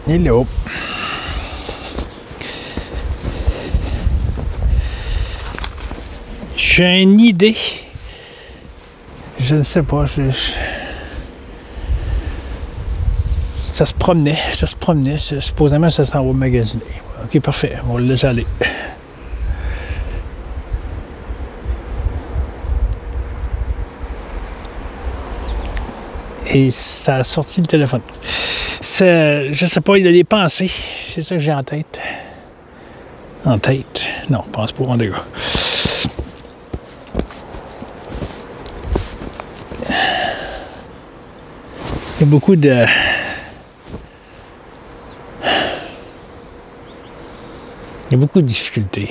Hello. J'ai une idée. Je ne sais pas. Ça se promenait. Supposément, ça s'en va magasiner. Ok, parfait. On va le laisser aller. Et ça a sorti le téléphone. Je sais pas, il a des pensées. C'est ça que j'ai en tête. En tête? Non, je pense pas en dégâts. Il y a beaucoup de... Il y a beaucoup de difficultés.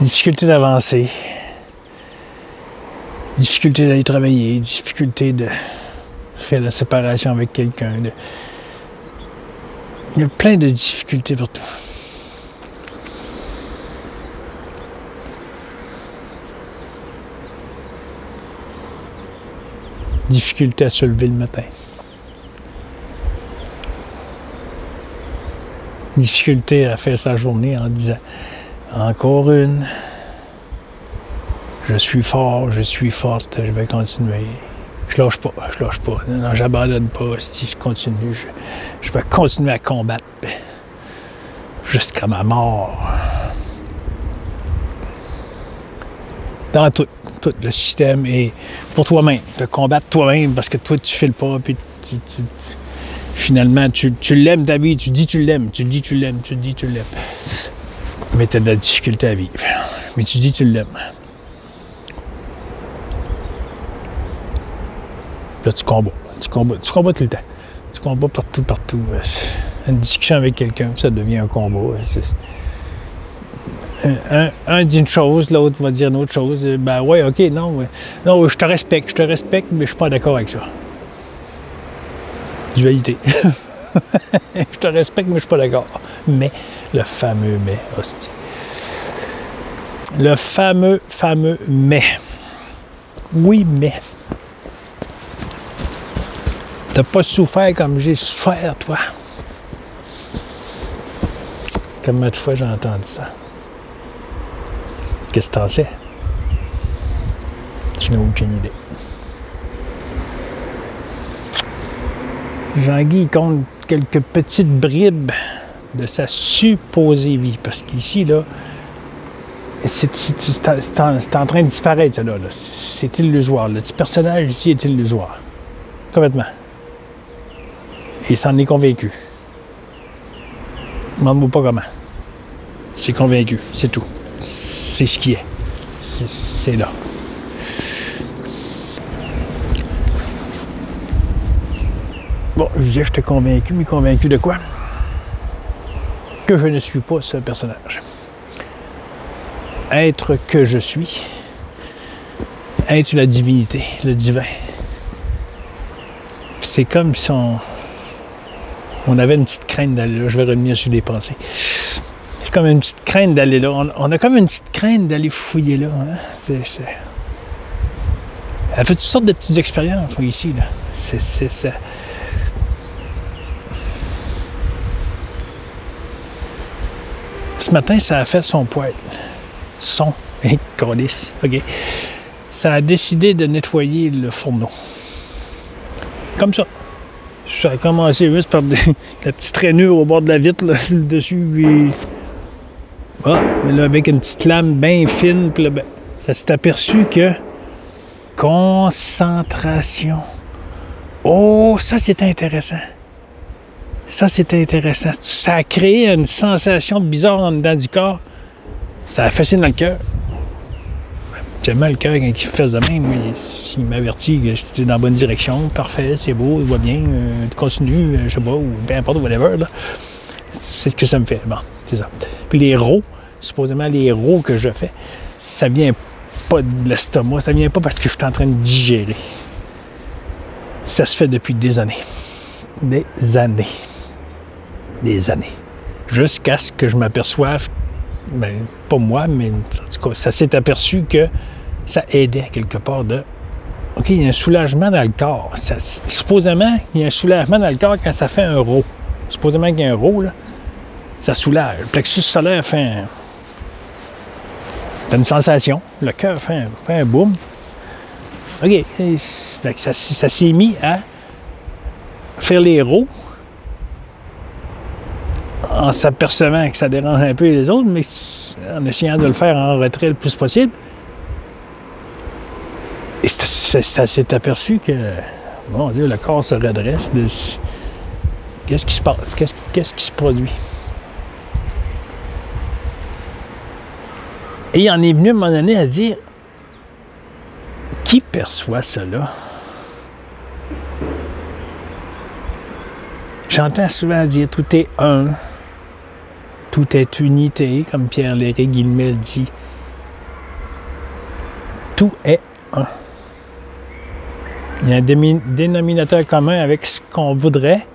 Difficultés d'avancer. Difficulté d'aller travailler, difficulté de faire la séparation avec quelqu'un. Il y a plein de difficultés pour tout. Difficulté à se lever le matin. Difficulté à faire sa journée en disant « Encore une. Je suis fort, je suis forte, je vais continuer. Je lâche pas. Non, j'abandonne pas. Si je continue, je vais continuer à combattre jusqu'à ma mort. » Dans tout le système est pour toi-même, de combattre toi-même parce que toi tu files pas, puis finalement tu l'aimes ta vie, tu dis tu l'aimes, mais tu as de la difficulté à vivre. Mais tu dis tu l'aimes. Là, tu combats tout le temps. Tu combats partout. Une discussion avec quelqu'un, ça devient un combat. Un dit une chose, l'autre va dire une autre chose. Ben ouais, ok, non, je te respecte, mais je suis pas d'accord avec ça. Dualité. Je te respecte, mais je suis pas d'accord. Mais, le fameux mais, hostie. Le fameux mais. Oui, mais. T'as pas souffert comme j'ai souffert, toi. Combien de fois j'ai entendu ça? Qu'est-ce que t'en sais? Tu n'as aucune idée. Jean-Guy compte quelques petites bribes de sa supposée vie. Parce qu'ici, là, c'est en train de disparaître, ça, là. C'est illusoire. Le petit personnage ici est illusoire. Complètement. Et il s'en est convaincu. Demande-moi pas comment. C'est convaincu, c'est tout. C'est ce qui est. C'est là. Bon, je disais, j'étais convaincu, mais convaincu de quoi? Que je ne suis pas ce personnage. Être que je suis. Être la divinité, le divin. C'est comme si on avait une petite crainte d'aller là. Je vais revenir sur les pensées. C'est comme une petite crainte d'aller là. On a comme une petite crainte d'aller fouiller là. Hein? Elle fait toutes sortes de petites expériences ici. Là. C'est ça. Ce matin, ça a fait son poêle. Son et calice. OK. Ça a décidé de nettoyer le fourneau. Comme ça. Ça a commencé juste par la petite rainure au bord de la vitre, là, dessus. Et... Ah, mais là, avec une petite lame bien fine, puis là, ben, ça s'est aperçu que... Concentration. Oh, ça, c'est intéressant. Ça a créé une sensation bizarre en dedans du corps. Ça a fasciné dans le cœur. Tellement le cœur, quand il fait de même, il m'avertit que j'étais dans la bonne direction. Parfait, c'est beau, il va bien, continue, je sais pas, ou peu importe, whatever. Là. C'est ce que ça me fait. Bon, c'est ça. Puis les rots, supposément les rots que je fais, ça vient pas de l'estomac, ça vient pas parce que je suis en train de digérer. Ça se fait depuis des années. Des années. Jusqu'à ce que je m'aperçoive, ben, pas moi, mais en tout cas, ça s'est aperçu que ça aidait quelque part de OK, il y a un soulagement dans le corps. Supposément, il y a un soulagement dans le corps quand ça fait un rot. Supposément qu'il y a un rot, là, ça soulage. Le plexus solaire fait une sensation. Le cœur fait un boom. OK. Ça s'est mis à faire les rots en s'apercevant que ça dérange un peu les autres, mais en essayant de le faire en retrait le plus possible. Et ça s'est aperçu que, mon Dieu, le corps se redresse. Qu'est-ce qui se passe? Qu'est-ce qui se produit? Et il en est venu à un moment donné à dire, qui perçoit cela? J'entends souvent dire, tout est un, tout est unité, comme Pierre-Léry Guillemette dit. Tout est un. Il y a un dénominateur commun avec ce qu'on voudrait.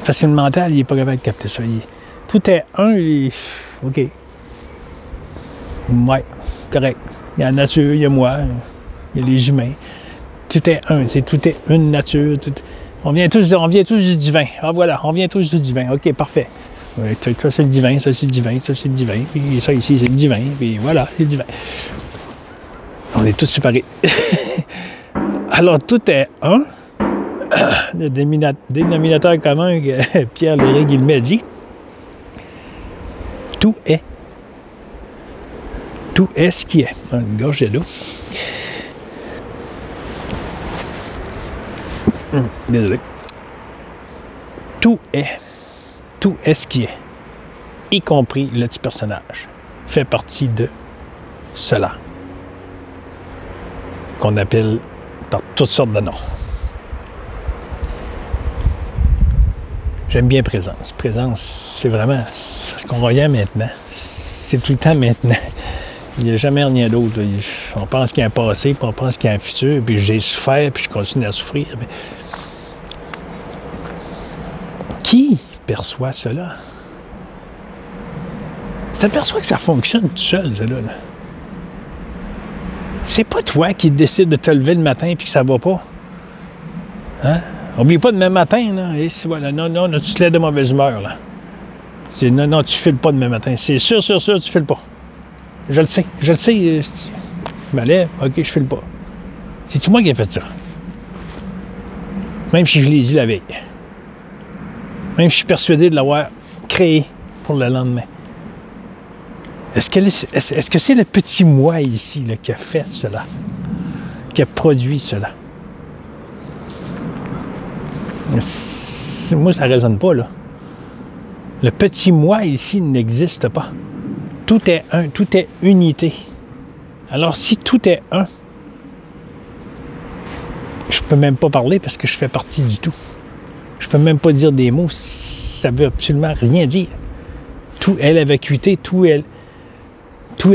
Facile mental, il n'est pas capable de capter ça. Tout est un, OK. Ouais, correct. Il y a la nature, il y a moi, il y a les humains. Tout est un, tout est une nature. On vient tous du divin. Ah voilà, on vient tous du divin. OK, parfait. Ouais, ça c'est le divin, ça c'est le divin, ça c'est le divin. Puis ça ici c'est le divin. Puis voilà, c'est le divin. On est tous séparés. Alors, tout est un. Le dénominateur commun que Pierre-Léry Guillemette dit. Tout est. Tout est ce qui est. Une gorgée d'eau. Désolé. Tout est. Tout est ce qui est. Y compris le petit personnage. Fait partie de cela. Qu'on appelle par toutes sortes de noms. J'aime bien présence. Présence, c'est vraiment ce qu'on voyait maintenant. C'est tout le temps maintenant. Il n'y a jamais rien d'autre. On pense qu'il y a un passé, puis on pense qu'il y a un futur, puis j'ai souffert, puis je continue à souffrir. Mais... Qui perçoit cela? Tu t'aperçois que ça fonctionne tout seul, ça, là. C'est pas toi qui décides de te lever le matin et que ça va pas. Hein? Oublie pas demain matin, là. Et voilà, non, tu te lèves de mauvaise humeur, là. Non, tu files pas demain matin. C'est sûr, tu files pas. Je le sais. Je me lève, OK, je file pas. C'est-tu moi qui ai fait ça? Même si je l'ai dit la veille. Même si je suis persuadé de l'avoir créé pour le lendemain. Est-ce que c'est le petit moi ici là, qui a fait cela? Qui a produit cela? Moi, ça ne résonne pas, là. Le petit moi ici n'existe pas. Tout est un, tout est unité. Alors, si tout est un, je peux même pas parler parce que je fais partie du tout. Je peux même pas dire des mots. Ça veut absolument rien dire. Tout est la vacuité, tout est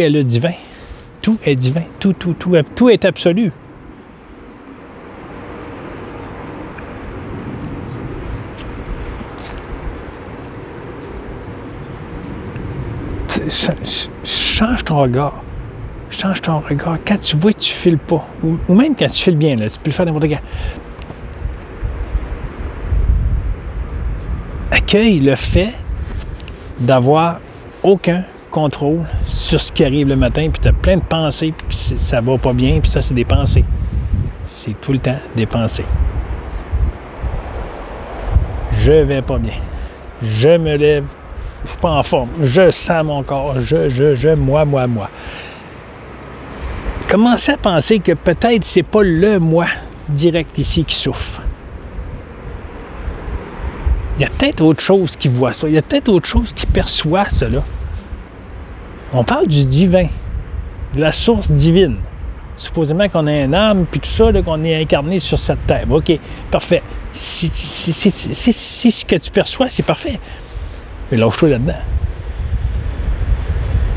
le divin. Tout est divin. Tout est absolu. Change ton regard. Change ton regard. Quand tu vois que tu files pas, ou même quand tu files bien, là, tu peux le faire n'importe quand. Accueille le fait d'avoir aucun contrôle sur ce qui arrive le matin, puis tu as plein de pensées, puis ça va pas bien, puis ça, c'est des pensées. C'est tout le temps des pensées. Je vais pas bien. Je me lève, je suis pas en forme. Je sens mon corps. Moi. Commencez à penser que peut-être c'est pas le moi direct ici qui souffre. Il y a peut-être autre chose qui voit ça. Il y a peut-être autre chose qui perçoit cela. On parle du divin, de la source divine. Supposément qu'on a une âme, puis tout ça, là, qu'on est incarné sur cette terre. OK, parfait. Si ce que tu perçois, c'est parfait. Mais lâche-toi là-dedans.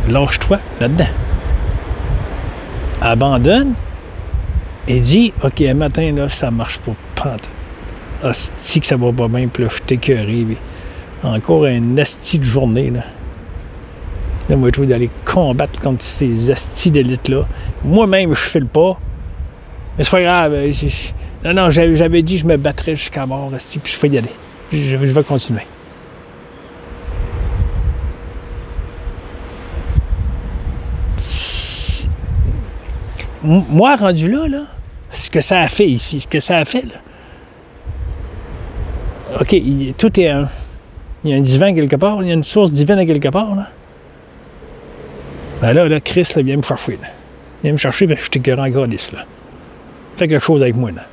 Lâche-toi là-dedans. Abandonne et dis, OK, un matin, là, ça marche pas. Pente. Asti que ça va pas bien, puis là, je suis écœuré. Encore une asti de journée, là. Là, moi, je veux d'aller combattre contre ces astis d'élites-là. Moi-même, je file pas. Mais c'est pas grave. Non, j'avais dit que je me battrais jusqu'à mort, puis je vais y aller. Je vais continuer. Moi, rendu là, ce que ça a fait ici, là. OK, tout est un... Il y a un divin quelque part, il y a une source divine à quelque part, là. Ben là, Chris, là, viens me chercher, là. Viens me chercher, ben, je t'écœure encore lisse, là. Fais quelque chose avec moi, là.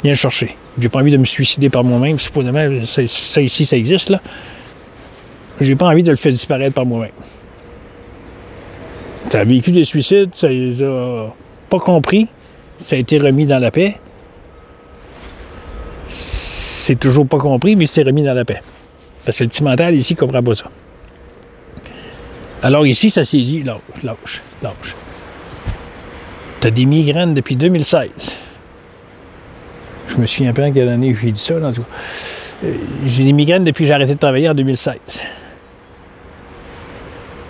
Viens me chercher. J'ai pas envie de me suicider par moi-même, supposément, ça ici, ça existe, là. J'ai pas envie de le faire disparaître par moi-même. Ça a vécu des suicides, ça les a pas compris, ça a été remis dans la paix. C'est toujours pas compris, mais c'est remis dans la paix. Parce que le petit mental, ici, ne comprend pas ça. Alors ici, ça s'est dit, lâche. T'as des migraines depuis 2016. Je me souviens pas en quelle année j'ai dit ça, en tout cas. J'ai des migraines depuis que j'ai arrêté de travailler en 2016.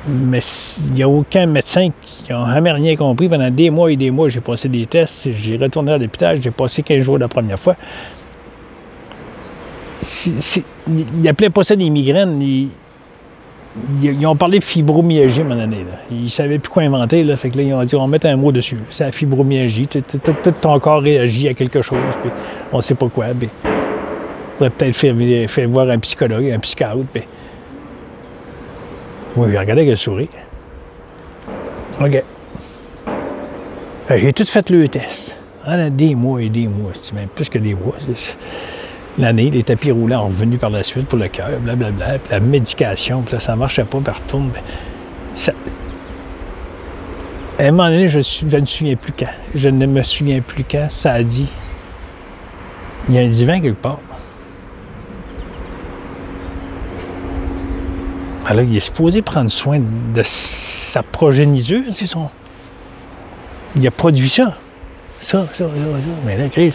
Mais il n'y a aucun médecin qui n'a jamais rien compris. Pendant des mois et des mois, j'ai passé des tests. J'ai retourné à l'hôpital. J'ai passé 15 jours la première fois. Ils n'appelaient pas ça des migraines. Ils ont parlé de fibromyalgie à un moment donné. Là. Ils ne savaient plus quoi inventer. Là. Fait que là, ils ont dit, on va mettre un mot dessus. C'est la fibromyalgie. Tout ton corps réagit à quelque chose. Puis on ne sait pas quoi. Puis, on pourrait peut-être faire voir un psychologue, un psychiatre. Puis, oui, regardez qu'elle sourit. OK. J'ai tout fait le test. Pendant des mois et des mois, c'est même plus que des mois. L'année, les tapis roulants ont revenu par la suite pour le cœur, blablabla. Puis la médication, puis là, ça ne marchait pas, puis retourne. Ça... À un moment donné, je ne me souviens plus quand. Je ne me souviens plus quand. Ça a dit, il y a un divin quelque part. Alors, il est supposé prendre soin de sa progéniture, c'est son... Il a produit ça. Ça. Mais là, Chris,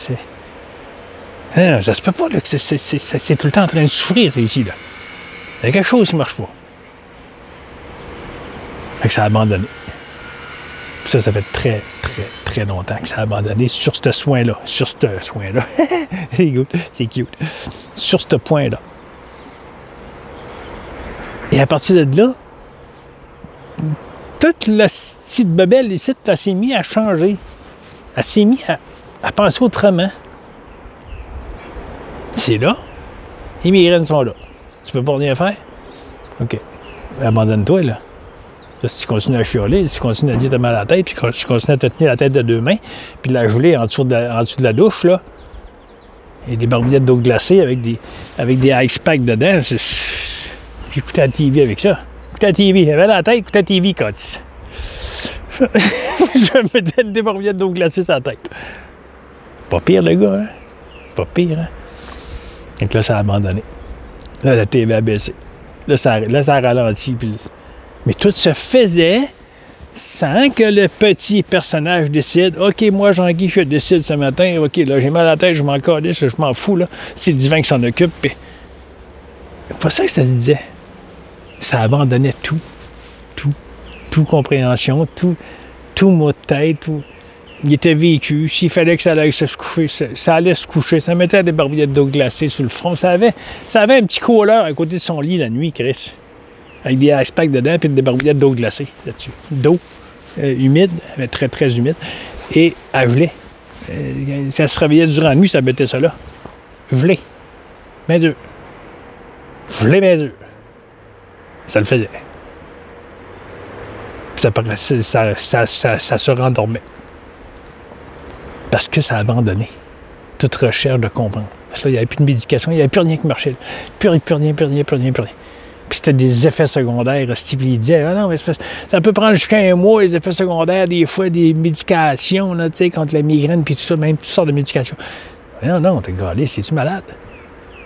non, ça se peut pas, là, que c'est tout le temps en train de souffrir, ici, là. Il y a quelque chose qui ne marche pas. Fait que ça a abandonné. Puis ça fait très, très, très longtemps que ça a abandonné sur ce soin-là. C'est cute. Sur ce point-là. Et à partir de là, toute la petite bebelle ici, elle s'est mise à changer. Elle s'est mise à penser autrement. C'est là. Les migraines sont là. Tu peux pas rien faire? OK. Abandonne-toi, là. Là, si tu continues à chialer, si tu continues à dire que t'as mal à la tête, puis si tu continues à te tenir la tête de deux mains, puis de la geler en dessous de la douche, là, et des barbouillettes d'eau glacée avec des ice packs dedans, j'écoutais la TV avec ça. Écoutais la TV. J'avais la tête, écoutais la TV quand je me mettais des barbouillettes d'eau glacée sur la tête. Pas pire, le gars, hein? Pas pire, hein? Donc là, ça a abandonné. Là, la TV a baissé. Là, ça a ralenti. Puis... Mais tout se faisait sans que le petit personnage décide. OK, moi, Jean-Guy, je décide ce matin. OK, là, j'ai mal à la tête, je m'en calisse, je m'en fous, là. C'est le divin qui s'en occupe. Puis... C'est pas ça que ça se disait. Ça abandonnait tout. Tout compréhension, tout mot de tête, tout. Il était vécu. S'il fallait que ça allait se coucher, ça allait se coucher. Ça mettait des barbouillettes d'eau glacée sur le front. Ça avait un petit cooler à côté de son lit la nuit, Chris. Avec des ice packs dedans et des barbouillettes d'eau glacée là-dessus. D'eau humide, mais très, très humide. Et à geler. Ça se réveillait durant la nuit, ça mettait ça là. Gelé. Main dure. Gelé, main dure. Ça le faisait. Ça se rendormait. Parce que ça a abandonné toute recherche de comprendre. Parce que là, il n'y avait plus de médication, il n'y avait plus rien qui marchait. Plus rien. Puis c'était des effets secondaires. Puis il disait, ah non, mais ça peut prendre jusqu'à un mois, les effets secondaires, des fois des médications, là, tu sais, contre la migraine, puis tout ça, même toutes sortes de médications. Non, t'es galé, c'est-tu malade?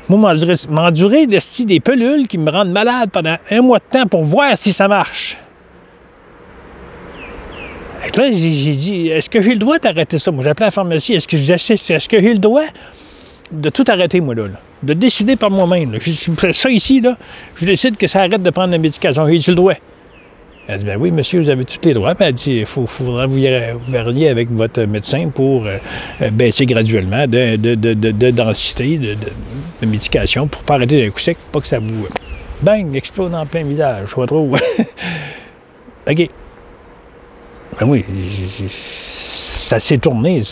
Moi, m'endurer des pelules qui me rendent malade pendant un mois de temps pour voir si ça marche. Fait que là, j'ai dit, est-ce que j'ai le droit d'arrêter ça? Moi, j'ai appelé à la pharmacie, est-ce que j'ai le droit de tout arrêter, moi, là? De décider par moi-même. Ça ici, là, je décide que ça arrête de prendre la médication. J'ai le droit. Elle dit, ben oui, monsieur, vous avez tous les droits. Ben, elle dit, il faudra vous verriez avec votre médecin pour baisser graduellement de densité, de médication, pour ne pas arrêter d'un coup sec, pas que ça vous... bang, explose en plein visage, je vois trop. OK. Ben oui, ça s'est tourné.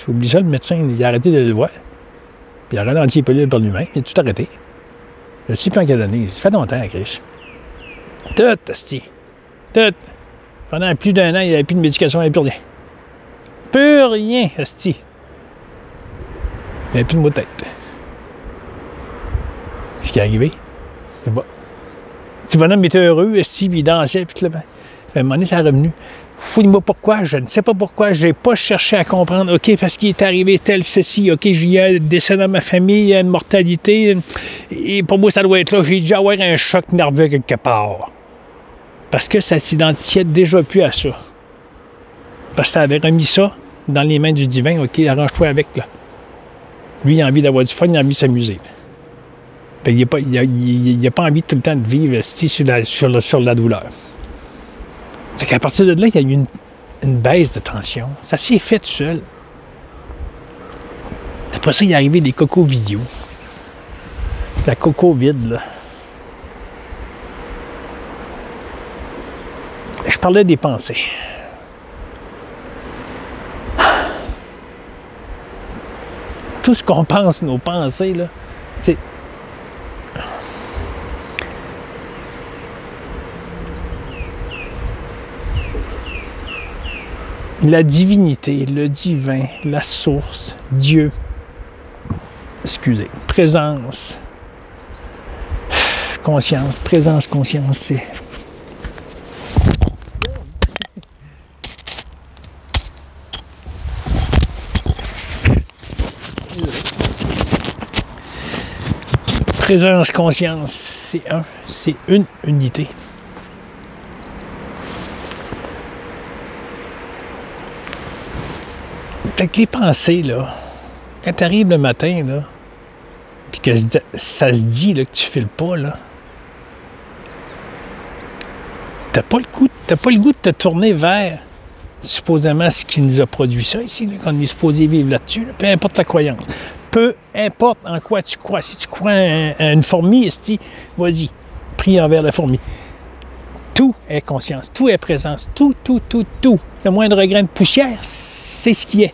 Oublie ça, le médecin, il a arrêté de le voir. Puis il a ralenti les pilules par lui-même. Il a tout arrêté. Je ne sais plus en quelle année. Ça fait longtemps, Chris. Tout, asti. Tout. Pendant plus d'un an, il n'y avait plus de médication, il n'y avait plus rien. Plus rien, asti. Il n'y avait plus de maux de tête. Ce qui est arrivé, c'est pas. Le petit bonhomme était heureux, asti, puis il dansait, puis tout le temps. À un moment donné, ça est revenu. Fouille-moi pourquoi, je ne sais pas pourquoi, je n'ai pas cherché à comprendre. OK, parce qu'il est arrivé tel ceci, OK, il y a un décès dans ma famille, il y a une mortalité, et pour moi, ça doit être là. J'ai dû avoir un choc nerveux quelque part. Parce que ça ne s'identifiait déjà plus à ça. Parce que ça avait remis ça dans les mains du divin. OK, arrange-toi avec, là. Lui, il a envie d'avoir du fun, il a envie de s'amuser. Il n'a pas envie tout le temps de vivre sur la douleur. Fait qu'à partir de là, il y a eu une baisse de tension. Ça s'est fait tout seul. Après ça, il est arrivé des cocos vidéo. La coco vide, là. Je parlais des pensées. Tout ce qu'on pense, nos pensées, là, c'est... La divinité, le divin, la source, Dieu, présence, conscience, présence, conscience, c'est... Présence, conscience, c'est une unité. Fait que les pensées, là, quand tu arrives le matin, là, puis que ça se dit là, que tu files pas, là, t'as pas le goût de te tourner vers, supposément, ce qui nous a produit ça ici, là, qu'on est supposé vivre là-dessus, là, peu importe la croyance. Peu importe en quoi tu crois. Si tu crois à une fourmi, vas-y, prie envers la fourmi. Tout est conscience, tout est présence, tout. Le moindre grain de poussière, c'est ce qui est.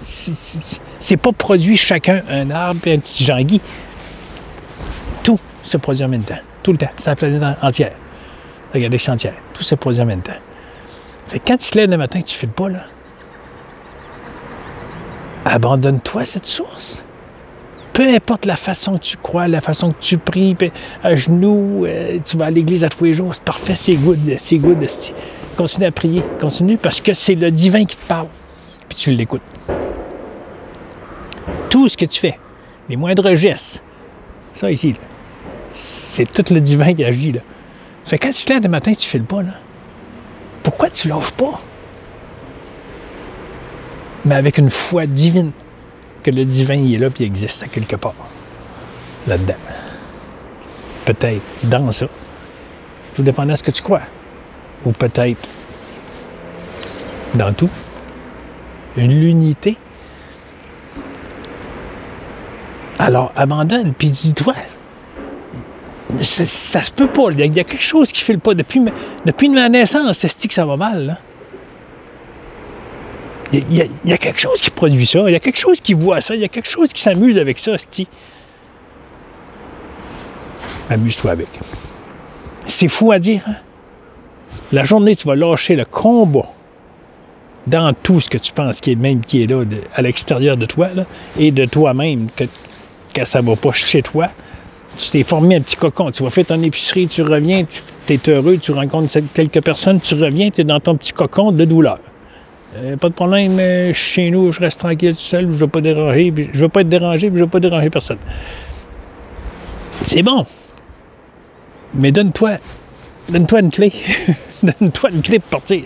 C'est pas produit chacun un arbre et un petit Jean-Guy. Tout se produit en même temps. Tout le temps. C'est la planète entière. La galaxie entière. Tout se produit en même temps. Fait que quand tu te lèves le matin et que tu ne files pas, là, abandonne-toi à cette source. Peu importe la façon que tu crois, la façon que tu pries, à genoux, tu vas à l'église à tous les jours, c'est parfait, c'est good. Continue à prier, continue, parce que c'est le divin qui te parle, puis tu l'écoutes. Tout ce que tu fais, les moindres gestes, ça ici, là, c'est tout le divin qui agit, là. Fait que quand tu te lèves le matin, tu ne files pas, là. Pourquoi tu ne lâches pas? Mais avec une foi divine. Que le divin il est là et il existe à quelque part. Là-dedans. Peut-être dans ça. Tout dépend de ce que tu crois. Ou peut-être dans tout. L'unité. Alors, abandonne, puis dis-toi, ça se peut pas. Il y a quelque chose qui ne file pas. Depuis ma naissance, c'est que ça va mal, là. Il y a quelque chose qui produit ça, il y a quelque chose qui voit ça, il y a quelque chose qui s'amuse avec ça, c'ti. Amuse-toi avec. C'est fou à dire, hein? La journée, tu vas lâcher le combat dans tout ce que tu penses qui est là, à l'extérieur de toi, là, et de toi-même, que ça va pas chez toi. Tu t'es formé un petit cocon, tu vas faire ton épicerie, tu reviens, tu es heureux, tu rencontres quelques personnes, tu reviens, tu es dans ton petit cocon de douleur. Pas de problème, chez nous, je reste tranquille tout seul, je ne veux pas déranger, je veux pas être dérangé, puis je ne veux pas déranger personne. C'est bon. Mais donne-toi une clé. Donne-toi une clé pour partir.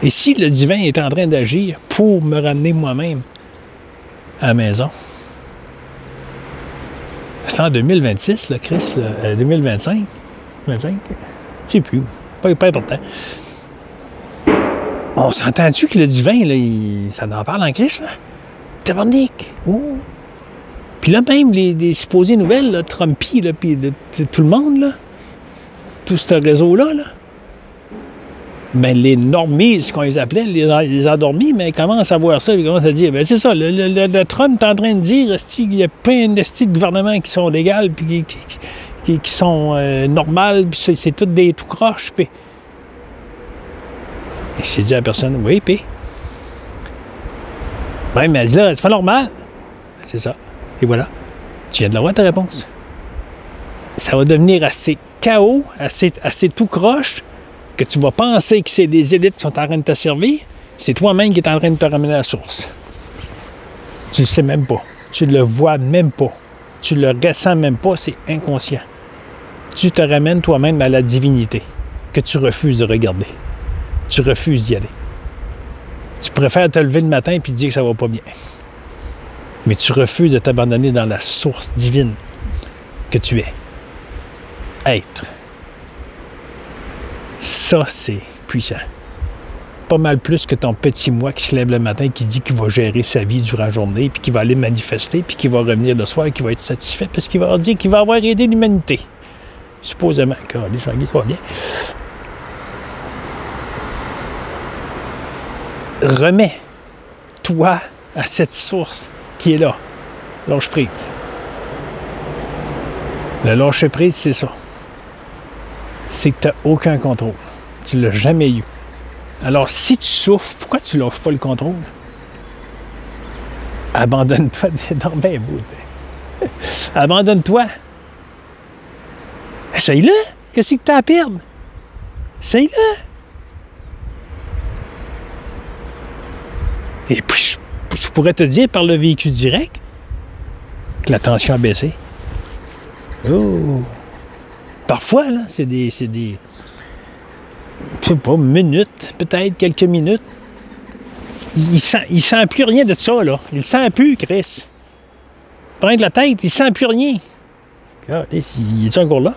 Et si le divin est en train d'agir pour me ramener moi-même à la maison, c'est en 2026, là, Chris, là, 2025, 25? Je sais plus. Pas important. On s'entend-tu que le divin, là, ça en parle en Christ, là? Tabarnak! Oh! Puis là, même, les supposées nouvelles, là, Trumpy, là, puis tout le monde, là, tout ce réseau-là, là, ben, les normies, ce qu'on les appelait, les endormis, mais ils commencent à voir ça, ils commencent à dire, ben, c'est ça, le Trump est en train de dire qu'il y a plein de gouvernements qui sont légaux, puis qui sont normales, puis c'est tout des tout croches, puis... J'ai dit à la personne, oui, puis... Ouais, mais elle dit là, c'est pas normal. C'est ça. Et voilà. Tu viens de l'avoir, ta réponse. Ça va devenir assez chaos, assez tout croche, que tu vas penser que c'est des élites qui sont en train de te servir, c'est toi-même qui es en train de te ramener à la source. Tu le sais même pas. Tu le vois même pas. Tu le ressens même pas, c'est inconscient. Tu te ramènes toi-même à la divinité que tu refuses de regarder. Tu refuses d'y aller. Tu préfères te lever le matin et te dire que ça va pas bien. Mais tu refuses de t'abandonner dans la source divine que tu es. Être. Ça, c'est puissant. Pas mal plus que ton petit moi qui se lève le matin et qui dit qu'il va gérer sa vie durant la journée, puis qu'il va aller manifester, puis qu'il va revenir le soir et qu'il va être satisfait, parce qu'il va dire qu'il va avoir aidé l'humanité. Supposément. Les gens ça va bien. Remets-toi à cette source qui est là. Lâche prise. Le lâcher prise, c'est ça. C'est que tu n'as aucun contrôle. Tu ne l'as jamais eu. Alors, si tu souffres, pourquoi tu ne lâches pas le contrôle? Abandonne-toi. C'est bien beau. Abandonne-toi. Essaye-le. Qu'est-ce que tu as à perdre? Essaye-le. Et puis, je pourrais te dire par le véhicule direct que la tension a baissé. Oh! Parfois, là, c'est des je sais pas, minutes, peut-être quelques minutes. Il sent plus rien de ça, là. Il sent plus, Chris. Prendre la tête, il sent plus rien. Il est encore là?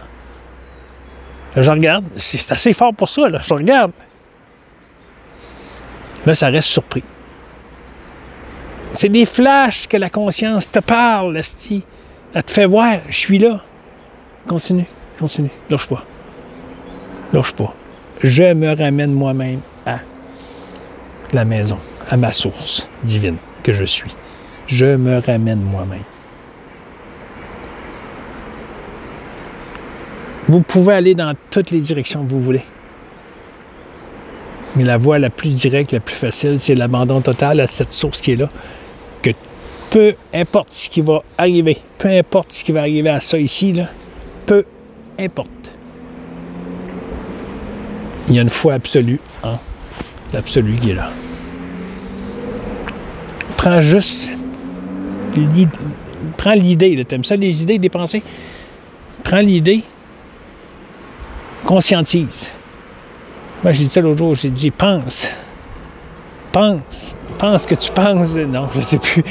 Là, je regarde. C'est assez fort pour ça, là. Je regarde. Là, ça reste surpris. C'est des flashs que la conscience te parle, esti. Elle te fait voir, je suis là. Continue. Lâche pas. Je me ramène moi-même à la maison, à ma source divine que je suis. Je me ramène moi-même. Vous pouvez aller dans toutes les directions que vous voulez. Mais la voie la plus directe, la plus facile, c'est l'abandon total à cette source qui est là. Que peu importe ce qui va arriver, à ça ici, là, peu importe. Il y a une foi absolue en l'absolu qui est là. Prends juste prends l'idée, t'aimes ça les idées, des pensées? Prends l'idée, conscientise. Moi, j'ai dit ça l'autre jour, j'ai dit pense que tu penses. Non, je ne sais plus.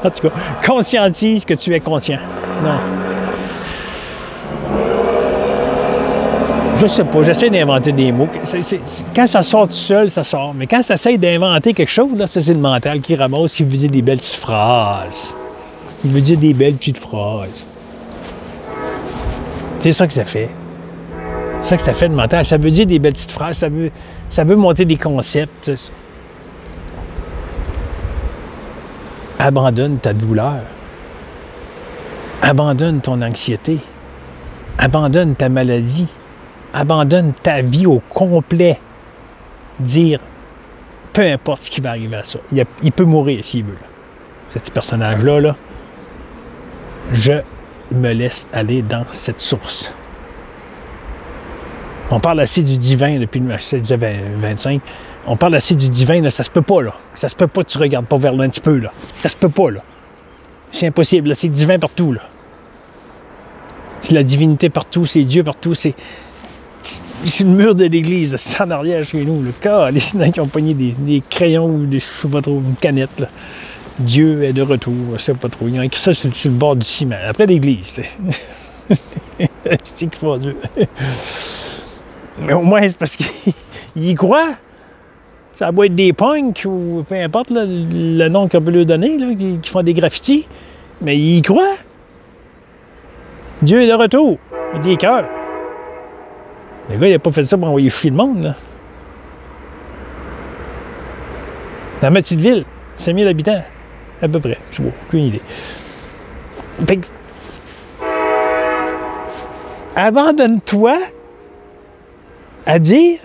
En tout cas, conscientise que tu es conscient. Non. Je sais pas, j'essaie d'inventer des mots. Quand ça sort tout seul, ça sort. Mais quand ça essaie d'inventer quelque chose, là, ça c'est le mental qui ramasse, qui veut dire des belles petites phrases. Il veut dire des belles petites phrases. C'est ça que ça fait. C'est ça que ça fait le mental. Ça veut dire des belles petites phrases, ça veut monter des concepts. Abandonne ta douleur. Abandonne ton anxiété. Abandonne ta maladie. Abandonne ta vie au complet. Dire, peu importe ce qui va arriver à ça. Il peut mourir s'il veut. Là. Ce petit personnage-là, là, je me laisse aller dans cette source. On parle assez du divin depuis j'avais 25. On parle assez du divin, là, ça se peut pas, là. Ça se peut pas que tu regardes pas vers là un petit peu, là. Ça se peut pas, là. C'est impossible, là. C'est divin partout, là. C'est la divinité partout, c'est Dieu partout, c'est le mur de l'église, c'est en arrière chez nous, là. Les sinon qui ont pogné des crayons ou des, je sais pas trop, une canette, là. Dieu est de retour, je sais pas trop. Ils ont écrit ça sur le bord du ciment, après l'église, C'est qu'ils font dur. Mais au moins, c'est parce qu'ils y croient. Ça doit être des punks ou peu importe là, le nom qu'on peut leur donner, là, qui font des graffitis. Mais ils y croient. Dieu est de retour. Il a des cœurs. Le gars, il n'a pas fait ça pour envoyer chier le monde, là. Dans ma petite ville, 5000 habitants, à peu près. Je sais pas, aucune idée. Fait que, abandonne-toi à dire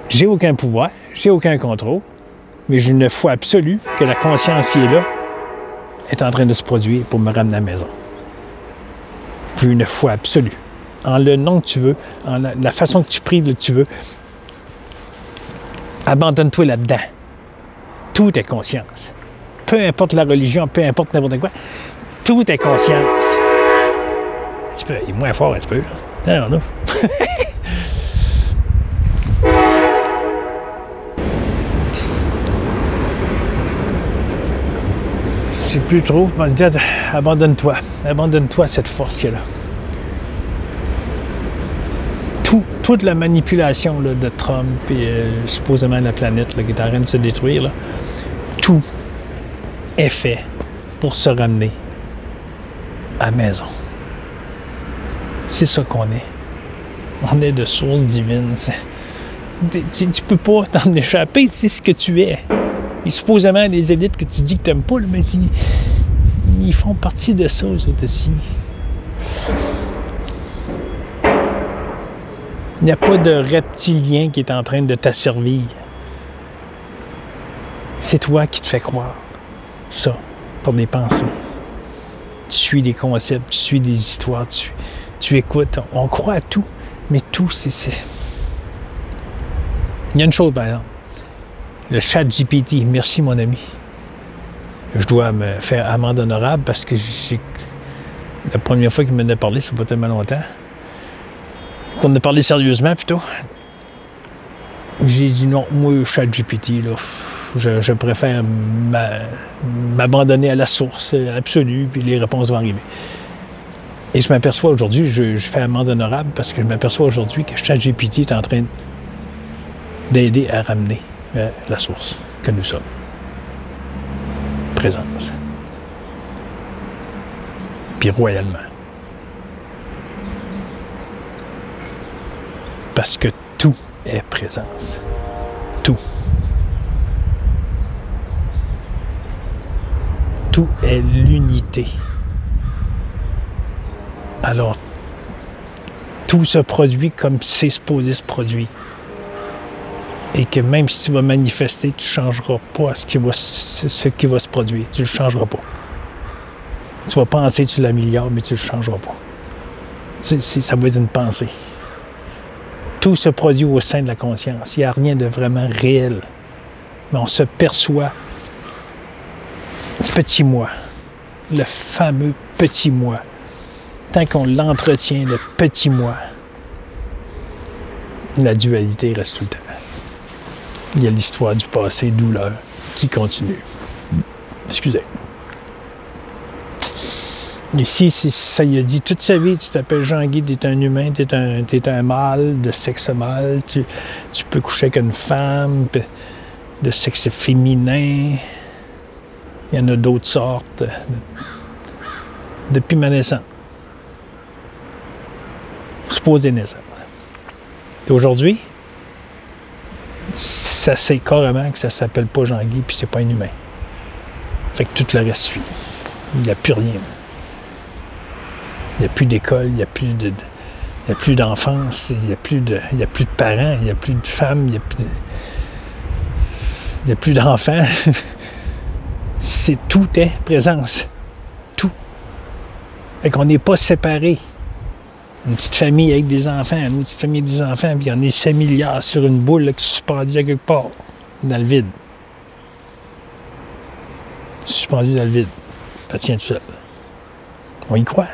j'ai aucun pouvoir, j'ai aucun contrôle, mais j'ai une foi absolue que la conscience qui est là est en train de se produire pour me ramener à la maison. J'ai une foi absolue. En le nom que tu veux, en la façon que tu pries que tu veux, abandonne-toi là-dedans. Tout est conscience. Peu importe la religion, peu importe n'importe quoi, tout est conscience. Un petit peu, il est moins fort un petit peu, là. Non, non. Je sais plus trop, je vais te dire, abandonne-toi. Abandonne-toi à cette force qu'il y a là. Toute la manipulation là, de Trump et supposément la planète là, qui est en train de se détruire, là, tout est fait pour se ramener à la maison. C'est ça qu'on est. On est de source divine. Tu peux pas t'en échapper, c'est ce que tu es. Et supposément les élites que tu dis que tu n'aimes pas, là, mais ils font partie de ça, eux autres aussi. Il n'y a pas de reptilien qui est en train de t'asservir. C'est toi qui te fais croire ça, par des pensées. Tu suis des concepts, tu suis des histoires, tu écoutes. On croit à tout, mais tout, c'est... Il y a une chose, par exemple. Le ChatGPT, merci mon ami. Je dois me faire amende honorable parce que la première fois qu'il m'en a parlé, ça fait pas tellement longtemps. Qu'on a parlé sérieusement, plutôt. J'ai dit non, moi, ChatGPT, là, je préfère m'abandonner à la source absolue, puis les réponses vont arriver. Et je m'aperçois aujourd'hui, je fais amende honorable parce que je m'aperçois aujourd'hui que ChatGPT est en train d'aider à ramener la source que nous sommes. Présence. Puis royalement. Parce que tout est présence. Tout. Tout est l'unité. Alors, tout se produit comme c'est supposé se produire. Et que même si tu vas manifester, tu ne changeras pas ce qui va se produire. Tu ne le changeras pas. Tu vas penser que tu l'améliores, mais tu ne le changeras pas. Ça va être une pensée. Tout se produit au sein de la conscience. Il n'y a rien de vraiment réel. Mais on se perçoit petit moi. Le fameux petit moi. Tant qu'on l'entretient, le petit moi, la dualité reste tout le temps. Il y a l'histoire du passé, douleur, qui continue. Excusez. Ici, ça y a dit toute sa vie, tu t'appelles Jean-Guy, tu es un humain, tu es un mâle, de sexe mâle, tu peux coucher avec une femme, de sexe féminin. Il y en a d'autres sortes. Depuis ma naissance. Supposé naissance. Et aujourd'hui, ça sait carrément que ça s'appelle pas Jean-Guy, puis c'est pas un humain. Fait que tout le reste suit. Il n'y a plus rien. Il n'y a plus d'école, il n'y a plus d'enfance, il n'y a plus de parents, il n'y a plus de femmes, il n'y a plus d'enfants. Tout est présence. Tout. Fait qu'on n'est pas séparés. Une petite famille avec des enfants, une petite famille avec des enfants, puis il y en a 5 milliards sur une boule là, qui est suspendue à quelque part, dans le vide. Suspendue dans le vide. Ça tient tout seul. On y croit.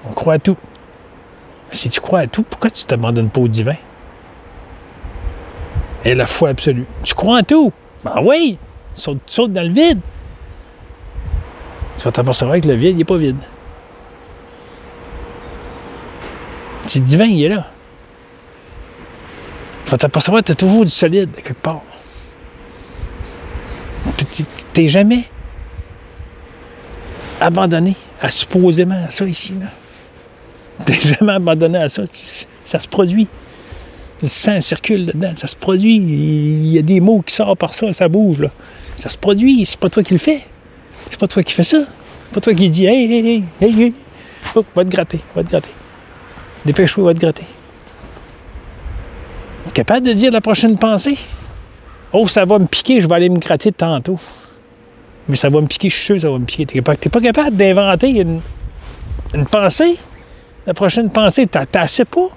On croit à tout. Si tu crois à tout, pourquoi tu ne t'abandonnes pas au divin? Et la foi absolue. Tu crois en tout? Ben oui! Saute dans le vide. Tu vas t'apercevoir que le vide, il n'est pas vide. C'est le divin, il est là. Faut t'apercevoir que tu as toujours du solide, quelque part. T'es jamais abandonné à supposément à ça ici, là. T'es jamais abandonné à ça. Ça se produit. Le sang circule dedans, ça se produit. Il y a des mots qui sortent par ça, ça bouge, là. Ça se produit, c'est pas toi qui le fais. C'est pas toi qui fais ça. C'est pas toi qui dis hey. Oh, va te gratter. Dépêche-toi, va te gratter. Tu es capable de dire la prochaine pensée? Oh, ça va me piquer, je vais aller me gratter tantôt. Mais ça va me piquer, je suis sûr que ça va me piquer. T'es pas capable d'inventer une pensée? La prochaine pensée, t'as sais pas.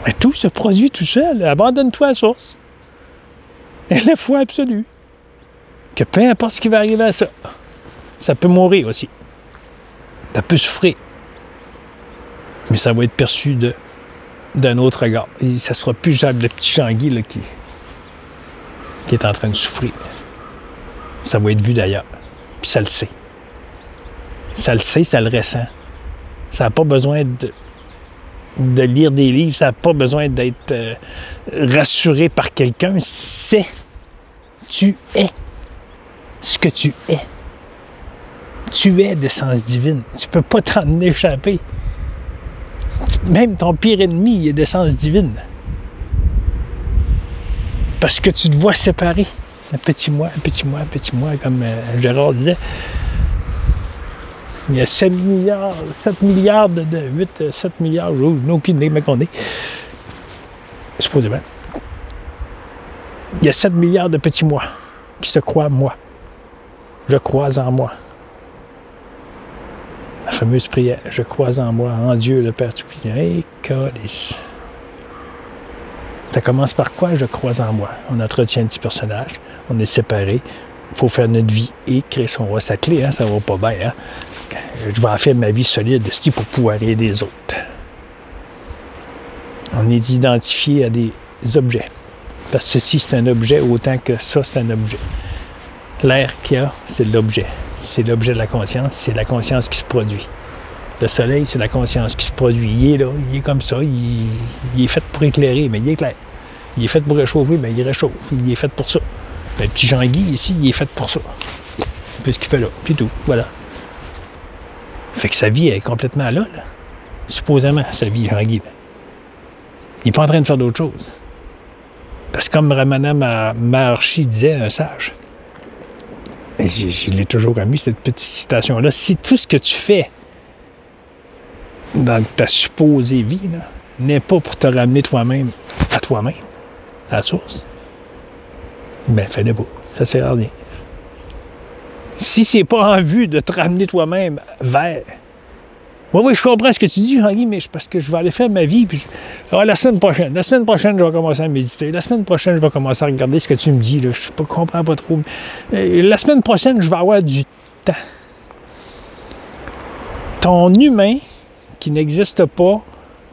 Mais tout se produit tout seul. Abandonne-toi à la source. Et la foi absolue. Que peu importe ce qui va arriver à ça, ça peut mourir aussi. Ça peut souffrir. Mais ça va être perçu d'un autre regard. Et ça ne sera plus genre le petit Jean-Guy là, qui est en train de souffrir. Ça va être vu d'ailleurs. Puis ça le sait. Ça le sait, ça le ressent. Ça n'a pas besoin de lire des livres, ça n'a pas besoin d'être rassuré par quelqu'un. C'est. Tu es ce que tu es. Tu es d'essence divine. Tu ne peux pas t'en échapper. Même ton pire ennemi est d'essence divine. Parce que tu te vois séparé. Un petit moi, comme Gérard disait. Il y a 7 milliards de 7 milliards, je n'ai aucune idée, mais qu'on est. Supposément. Il y a 7 milliards de petits moi qui se croient moi. Je crois en moi. La fameuse prière, je crois en moi, en Dieu, le Père Tout-Puissant. Hey, calice. Ça commence par quoi? Je crois en moi. On entretient un petit personnage, on est séparés. Il faut faire notre vie et créer son roi sa clé, hein? Ça va pas bien. Hein? Je vais en faire ma vie solide pour pouvoir aider les autres. On est identifié à des objets. Parce que ceci, c'est un objet autant que ça, c'est un objet. L'air qu'il y a, c'est l'objet. C'est l'objet de la conscience, c'est la conscience qui se produit. Le soleil, c'est la conscience qui se produit. Il est là, il est comme ça, il est fait pour éclairer, mais il éclaire. Il est fait pour réchauffer, mais il réchauffe. Il est fait pour ça. Le petit Jean-Guy, ici, il est fait pour ça. C'est ce qu'il fait là, puis tout, voilà. Fait que sa vie est complètement là. Supposément, sa vie, Jean-Guy. Il n'est pas en train de faire d'autre chose. Parce que comme Ramana Maharshi disait, un sage, et je l'ai toujours remis, cette petite citation-là, si tout ce que tu fais dans ta supposée vie n'est pas pour te ramener toi-même, à la source, ben fais-le pas. Ça sert à rien. Si c'est pas en vue de te ramener toi-même vers... Oui, je comprends ce que tu dis, Jean-Guy, mais c'est parce que je vais aller faire ma vie. Puis la semaine prochaine, je vais commencer à méditer. La semaine prochaine, je vais commencer à regarder ce que tu me dis. Là. Je ne comprends pas trop. La semaine prochaine, je vais avoir du temps. Ton humain, qui n'existe pas,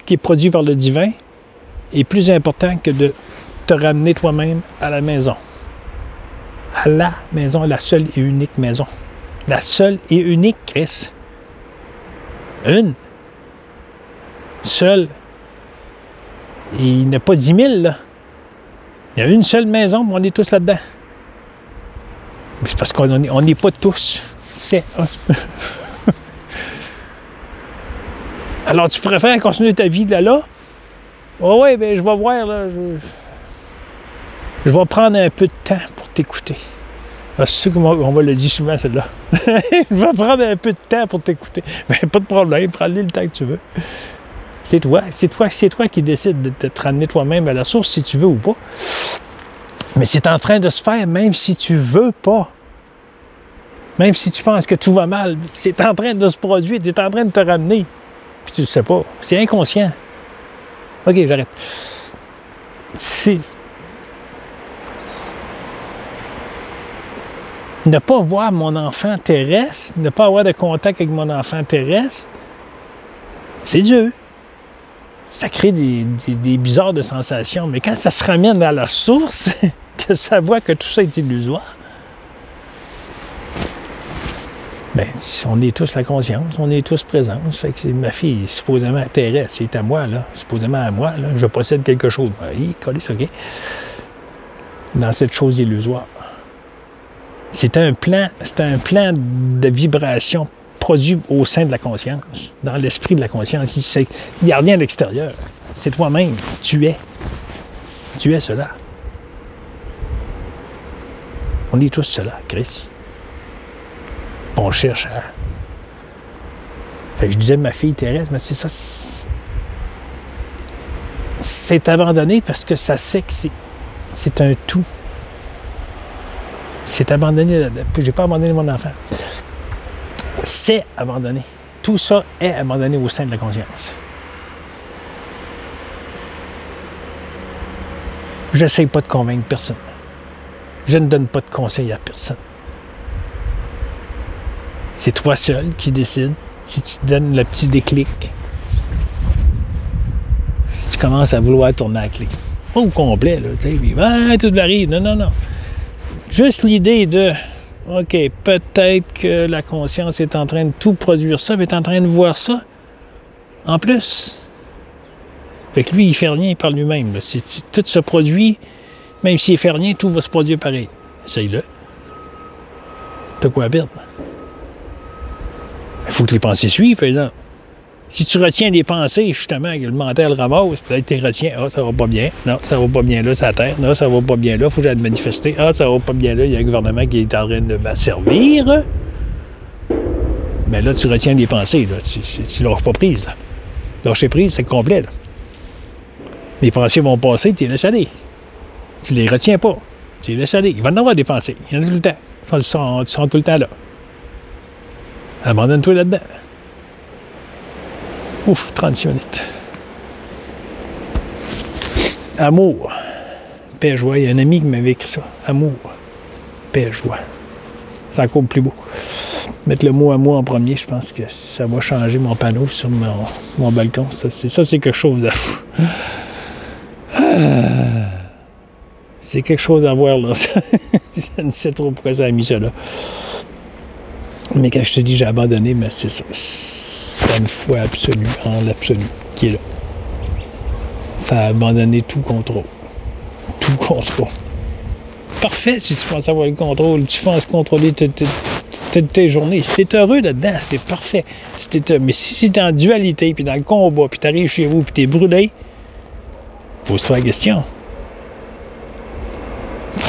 qui est produit par le divin, est plus important que de te ramener toi-même à la maison. À la maison, la seule et unique maison. La seule et unique, Chris. Une. Seule. Et il n'y a pas 10 000, là. Il y a une seule maison, mais on est tous là-dedans. Mais c'est parce qu'on n'est pas tous. C'est un. Alors, tu préfères continuer ta vie là? Oh, oui, bien, je vais voir, là. Je vais prendre un peu de temps pour t'écouter. Ah, c'est sûr qu'on va le dire souvent, celle-là. Je vais prendre un peu de temps pour t'écouter. Mais pas de problème, prends-le le temps que tu veux. C'est toi qui décides de te ramener toi-même à la source, si tu veux ou pas. Mais c'est en train de se faire, même si tu veux pas. Même si tu penses que tout va mal, c'est en train de se produire, tu es en train de te ramener. Puis tu le sais pas. C'est inconscient. OK, j'arrête. Ne pas voir mon enfant terrestre, ne pas avoir de contact avec mon enfant terrestre, c'est dur. Ça crée des bizarres de sensations. Mais quand ça se ramène à la source, que ça voit que tout ça est illusoire, Ben, on est tous la conscience, on est tous présents. Fait que ma fille, supposément, Thérèse, c'est à moi, là. Supposément à moi, là. Je possède quelque chose. Oui, collez OK. Dans cette chose illusoire. C'est un plan de vibration produit au sein de la conscience, dans l'esprit de la conscience. Il n'y a rien à l'extérieur. C'est toi-même. Tu es. Tu es cela. On est tous cela, Chris. On cherche à... Fait que je disais à ma fille Thérèse, mais c'est ça. C'est abandonné parce que ça sait que c'est un tout. C'est abandonné. J'ai pas abandonné mon enfant. C'est abandonné. Tout ça est abandonné au sein de la conscience. Je n'essaie pas de convaincre personne. Je ne donne pas de conseils à personne. C'est toi seul qui décides si tu te donnes le petit déclic. Si tu commences à vouloir tourner la clé. Pas au complet, là, tu sais, puis tout arrive. Non. Juste l'idée de, OK, peut-être que la conscience est en train de tout produire ça, mais est en train de voir ça en plus. Fait que lui, il fait rien par lui-même. Là. Si tout se produit, même s'il fait rien, tout va se produire pareil. Essaye-le. T'as quoi à perdre? Il faut que les pensées suivent, par exemple. Si tu retiens les pensées, justement, que le mental ramasse, peut-être que tu retiens, ça va pas bien. Non, ça va pas bien là, c'est la terre. Non, ça va pas bien là, il faut que j'aille manifester. Ça va pas bien là, il y a un gouvernement qui est en train de m'asservir. Mais là, tu retiens les pensées, là. Tu lâches pas prise, là. Lâcher prise, c'est complet, là. Les pensées vont passer, tu les laisses aller. Tu les retiens pas. Tu les laisses aller. Il va en avoir des pensées. Il y en a tout le temps. Ils sont tout le temps là. Abandonne-toi là-dedans. Ouf, 36 minutes. Amour. Paix, joie. Il y a un ami qui m'avait écrit ça. Amour. Paix, joie. C'est encore plus beau. Mettre le mot amour en premier, je pense que ça va changer mon panneau sur mon balcon. Ça, c'est quelque chose à... C'est quelque chose à voir, là. Je ne sais trop pourquoi ça a mis ça là. Mais quand je te dis j'ai abandonné, mais c'est ça. C'est une foi absolue, en l'absolu, qui est là. Ça a abandonné tout contrôle. Tout contrôle. Parfait si tu penses avoir le contrôle. Tu penses contrôler tes journées. Si t'es heureux là-dedans, c'est parfait. Mais si t'es en dualité, puis dans le combat, puis t'arrives chez vous, puis t'es brûlé, pose-toi la question.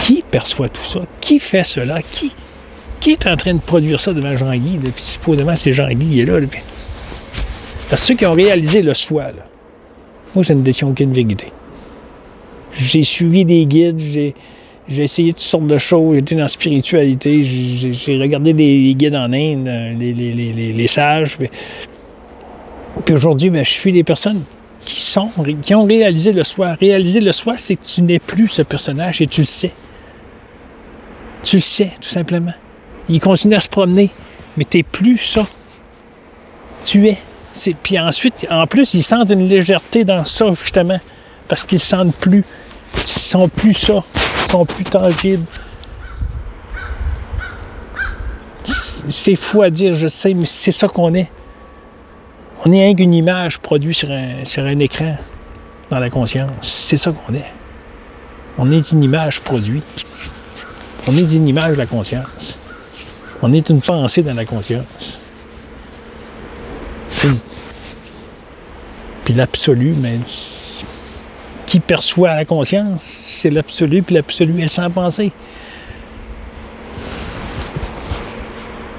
Qui perçoit tout ça? Qui fait cela? Qui est en train de produire ça devant Jean-Guy? Puis supposément, c'est Jean-Guy qui est là. Puis... Parce que ceux qui ont réalisé le soi, là, moi, je ne détiens aucune vérité. J'ai suivi des guides, j'ai essayé toutes sortes de choses, j'étais dans la spiritualité, j'ai regardé les guides en Inde, les sages. Puis aujourd'hui, je suis des personnes qui ont réalisé le soi. Réaliser le soi, c'est que tu n'es plus ce personnage et tu le sais. Tu le sais, tout simplement. Il continue à se promener, mais tu n'es plus ça. Tu es. Puis ensuite, en plus, ils sentent une légèreté dans ça, justement, parce qu'ils ne sentent plus. Ils ne sont plus ça. Ils sont plus tangibles. C'est fou à dire, je sais, mais c'est ça qu'on est. On est rien qu'une image produite sur un écran dans la conscience. C'est ça qu'on est. On est une image produite. On est une image de la conscience. On est une pensée dans la conscience. Puis l'absolu, mais qui perçoit la conscience, c'est l'absolu, puis l'absolu est sans pensée.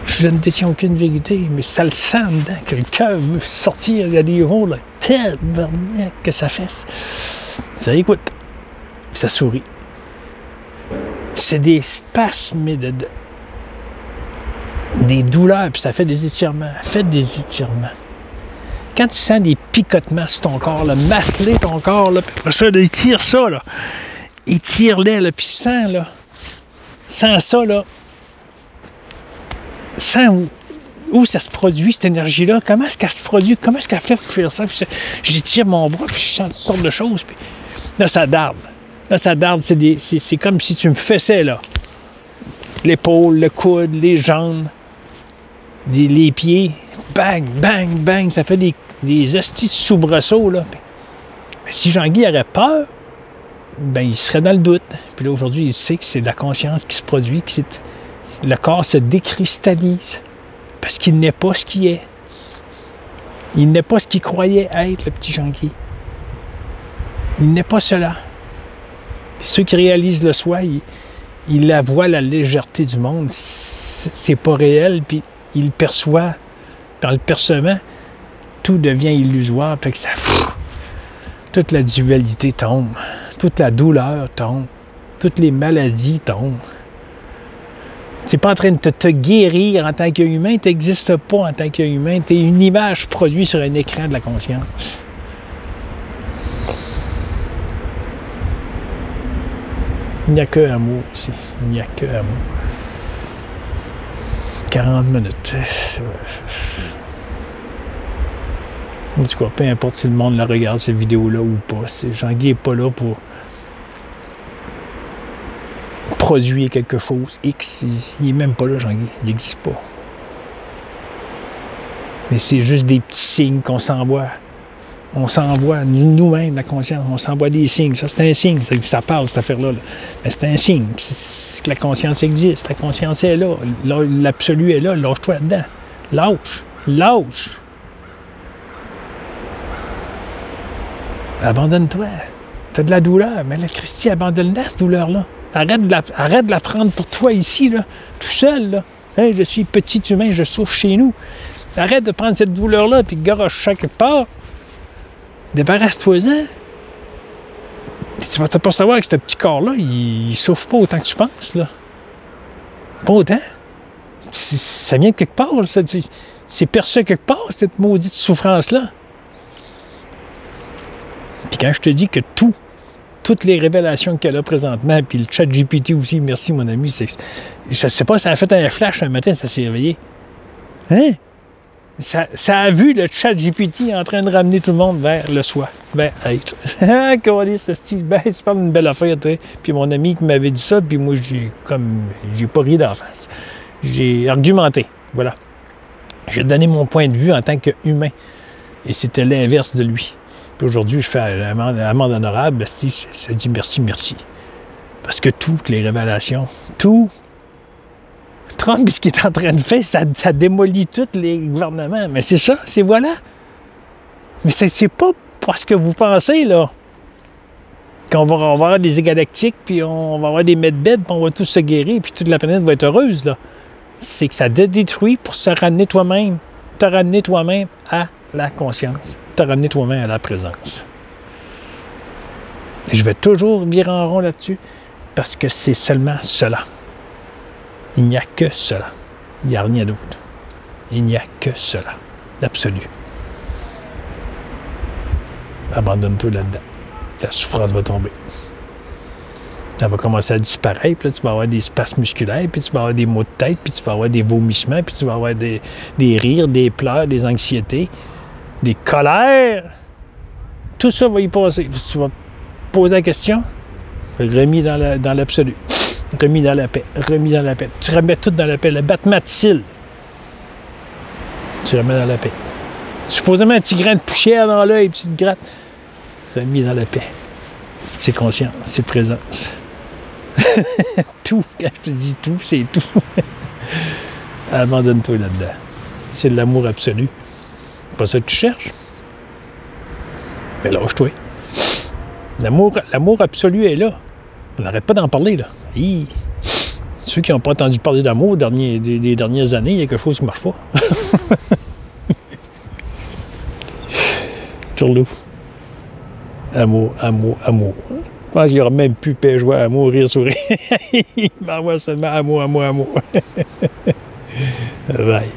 Je ne détiens aucune vérité, mais ça le sent dedans, que le cœur veut sortir, il y a des rôles, tabarnak, que ça fesse. Ça écoute, puis ça sourit. C'est des spasmes, des douleurs, puis ça fait des étirements. Faites des étirements. Quand tu sens des picotements sur ton corps, là, masque-les ton corps, là, puis après ça, là, étire ça, là. Étire-les, là, puis sens, là. Sens ça, là. Sens où ça se produit, cette énergie-là. Comment est-ce qu'elle se produit? Comment est-ce qu'elle fait pour faire ça? Puis j'étire mon bras, puis je sens toutes sortes de choses. Puis là, ça darde. Là, ça darde. C'est comme si tu me fessais, là. L'épaule, le coude, les jambes. les pieds, bang, bang, bang, ça fait des hosties de soubresauts, là. Mais si Jean-Guy aurait peur, ben il serait dans le doute. Puis là, aujourd'hui, il sait que c'est la conscience qui se produit, que le corps se décristallise, parce qu'il n'est pas ce qu'il est. Il n'est pas ce qu'il croyait être, le petit Jean-Guy. Il n'est pas cela. Puis ceux qui réalisent le soi, ils la voient, la légèreté du monde. C'est pas réel, puis il le perçoit. Dans le percevant, tout devient illusoire. Fait que ça... toute la dualité tombe. Toute la douleur tombe. Toutes les maladies tombent. Tu n'es pas en train de te guérir en tant qu'humain. Tu n'existes pas en tant qu'humain. Tu es une image produite sur un écran de la conscience. Il n'y a que amour ici. Il n'y a que amour. 40 minutes. En tout cas, peu importe si le monde la regarde, cette vidéo-là ou pas. Jean-Guy n'est pas là pour produire quelque chose. X, il n'est même pas là, Jean-Guy. Il n'existe pas. Mais c'est juste des petits signes qu'on s'envoie. On s'envoie, nous-mêmes, la conscience, on s'envoie des signes. Ça, c'est un signe. Ça parle, cette affaire-là. Mais c'est un signe que la conscience existe. La conscience est là. L'absolu est là. Lâche-toi dedans. Lâche. Lâche. Abandonne-toi. T'as de la douleur. Mais la Christie, abandonne-la, cette douleur-là. Arrête de la prendre pour toi ici, là, tout seul. Là. Hein, je suis petit humain, je souffre chez nous. Arrête de prendre cette douleur-là puis garoche quelque part. Débarrasse-toi-en. Tu vas t'apercevoir que ce petit corps-là, il souffre pas autant que tu penses, là. Pas autant. Ça vient de quelque part, là. C'est perçu quelque part, cette maudite souffrance-là. Puis quand je te dis que toutes les révélations qu'elle a présentement, puis le chat GPT aussi, merci mon ami, je sais pas, ça a fait un flash un matin, ça s'est réveillé. Hein? Ça a vu le chat GPT en train de ramener tout le monde vers le soi, vers être. Ah, Steve, ben, tu parles d'une belle affaire, t'sais. Puis mon ami qui m'avait dit ça, puis moi, j'ai pas ri d'en face. J'ai argumenté, voilà. J'ai donné mon point de vue en tant qu'humain. Et c'était l'inverse de lui. Puis aujourd'hui, je fais amende honorable, Steve, je dis merci, merci. Parce que toutes les révélations, tout... Trump, ce qu'il est en train de faire, ça démolit tous les gouvernements. Mais c'est ça, c'est voilà. Mais c'est pas parce que vous pensez, là, qu'on va avoir des égalactiques, puis on va avoir des medbeds, puis on va tous se guérir, puis toute la planète va être heureuse, là. C'est que ça te détruit pour se ramener toi-même. Te ramener toi-même à la conscience. Te ramener toi-même à la présence. Et je vais toujours virer en rond là-dessus, parce que c'est seulement cela. Il n'y a que cela. Il n'y a rien d'autre. Il n'y a que cela. L'absolu. Abandonne-toi là-dedans. Ta souffrance va tomber. Elle va commencer à disparaître, puis là, tu vas avoir des spasmes musculaires, puis tu vas avoir des maux de tête, puis tu vas avoir des vomissements, puis tu vas avoir des rires, des pleurs, des anxiétés, des colères. Tout ça va y passer. Tu vas poser la question, remis dans l'absolu. Remis dans la paix, remis dans la paix. Tu remets tout dans la paix. Le battement de cils. Tu remets dans la paix. Supposément un petit grain de poussière dans l'œil, puis tu te grattes. Remis dans la paix. C'est conscience, c'est présence. Tout, quand je te dis tout, c'est tout. Abandonne-toi là-dedans. C'est de l'amour absolu. C'est pas ça que tu cherches. Mais lâche-toi. L'amour absolu est là. On n'arrête pas d'en parler, là. Ceux qui n'ont pas entendu parler d'amour des dernières années, il y a quelque chose qui ne marche pas. Turlou. Amour, amour, amour. Je pense qu'il n'y aura même plus paix, joie, amour, rire, sourire. Il m'envoie seulement amour, amour, amour. Bye.